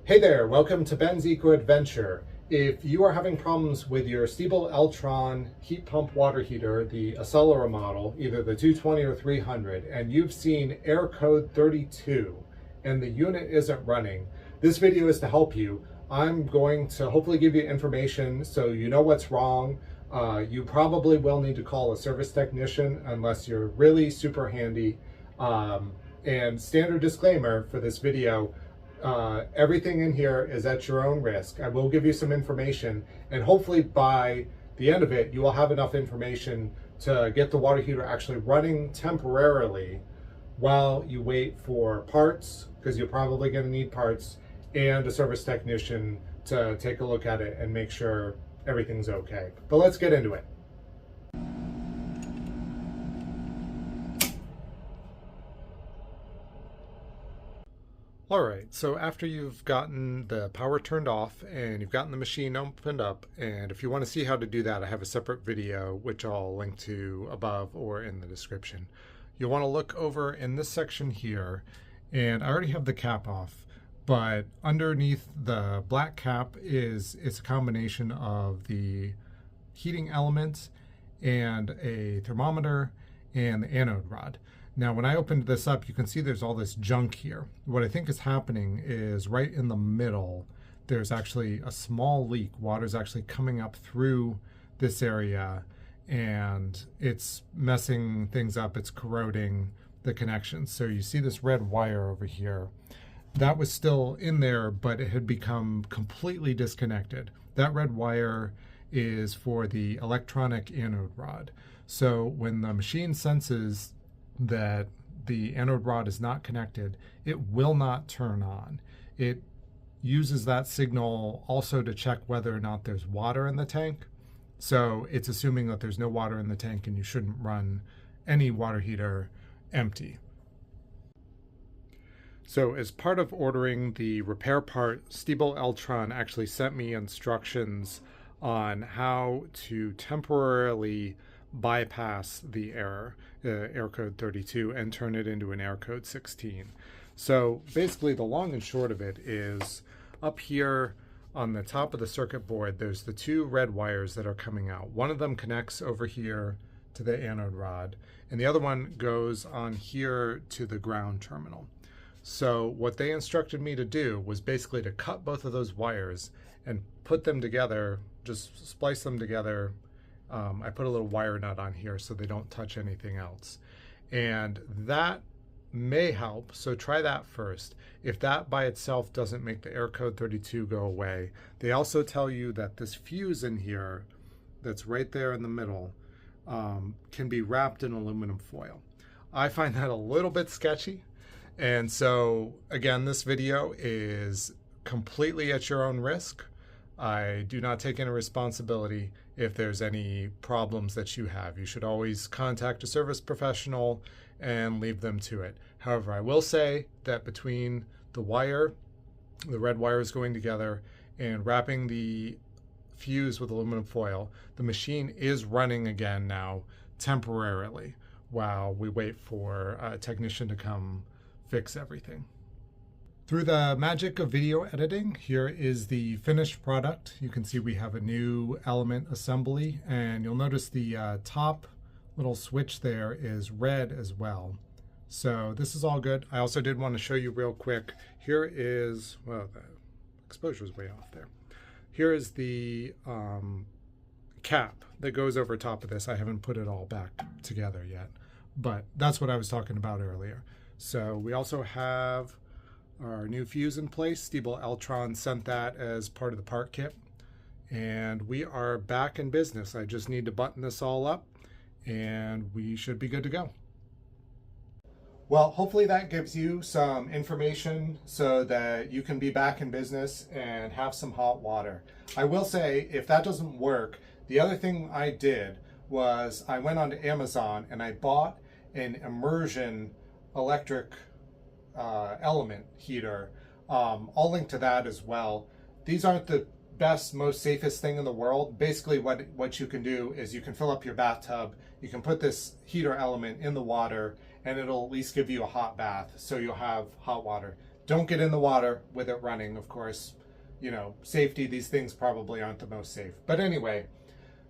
Hey there, welcome to Ben's Eco Adventure. If you are having problems with your Stiebel Eltron heat pump water heater, the Accelera model, either the 220 or 300, and you've seen error code 32 and the unit isn't running, this video is to help you. I'm going to hopefully give you information so you know what's wrong. You probably will need to call a service technician unless you're really super handy. And standard disclaimer for this video, everything in here is at your own risk. I will give you some information, and hopefully by the end of it, you will have enough information to get the water heater actually running temporarily while you wait for parts, because you're probably going to need parts, and a service technician to take a look at it and make sure everything's okay. But let's get into it. All right, so after you've gotten the power turned off and you've gotten the machine opened up, and if you want to see how to do that, I have a separate video which I'll link to above or in the description. You'll want to look over in this section here, and I already have the cap off, but underneath the black cap it's a combination of the heating element and a thermometer and the anode rod. Now, when I opened this up, you can see there's all this junk here. What I think is happening is right in the middle, there's actually a small leak. Water's actually coming up through this area, and it's messing things up. It's corroding the connections. So you see this red wire over here. That was still in there, but it had become completely disconnected. That red wire is for the electronic anode rod. So when the machine senses that the anode rod is not connected, it will not turn on. It uses that signal also to check whether or not there's water in the tank. So it's assuming that there's no water in the tank and you shouldn't run any water heater empty. So as part of ordering the repair part, Stiebel Eltron actually sent me instructions on how to temporarily bypass the error code 32 and turn it into an error code 16. So basically the long and short of it is up here on the top of the circuit board, there's the two red wires that are coming out. One of them connects over here to the anode rod, and the other one goes on here to the ground terminal. So what they instructed me to do was basically to cut both of those wires and put them together, just splice them together. I put a little wire nut on here so they don't touch anything else. And that may help, so try that first. If that by itself doesn't make the error code 32 go away, they also tell you that this fuse in here, that's right there in the middle, can be wrapped in aluminum foil. I find that a little bit sketchy. And so again, this video is completely at your own risk. I do not take any responsibility if there's any problems that you have. You should always contact a service professional and leave them to it. However, I will say that between the wire, the red wires going together, and wrapping the fuse with aluminum foil, the machine is running again now temporarily while we wait for a technician to come fix everything. Through the magic of video editing, here is the finished product. You can see we have a new element assembly, and you'll notice the top little switch there is red as well. So this is all good. I also did want to show you real quick. Here is, well, the exposure is way off there. Here is the cap that goes over top of this. I haven't put it all back together yet, but that's what I was talking about earlier. So we also have our new fuse in place. Stiebel Eltron sent that as part of the part kit, and we are back in business. I just need to button this all up and we should be good to go. Well, hopefully that gives you some information so that you can be back in business and have some hot water. I will say, if that doesn't work, the other thing I did was I went onto Amazon and I bought an immersion electric element heater. I'll link to that as well. These aren't the best, most safest thing in the world. Basically what you can do is you can fill up your bathtub, you can put this heater element in the water, and it'll at least give you a hot bath, so you'll have hot water. Don't get in the water with it running, of course. You know, safety, these things probably aren't the most safe. But anyway,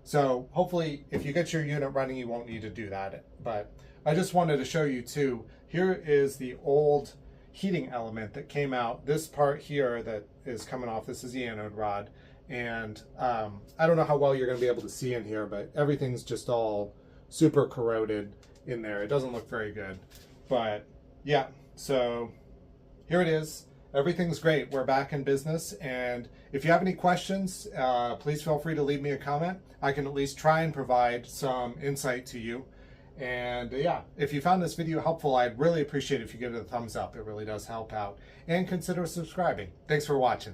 so hopefully if you get your unit running, you won't need to do that. But I just wanted to show you too, here is the old heating element that came out. This part here that is coming off, this is the anode rod. And I don't know how well you're going to be able to see in here, but everything's just all super corroded in there. It doesn't look very good. But yeah, so here it is. Everything's great. We're back in business. And if you have any questions, please feel free to leave me a comment. I can at least try and provide some insight to you. And yeah, if you found this video helpful, I'd really appreciate it if you give it a thumbs up. It really does help out. And consider subscribing. Thanks for watching.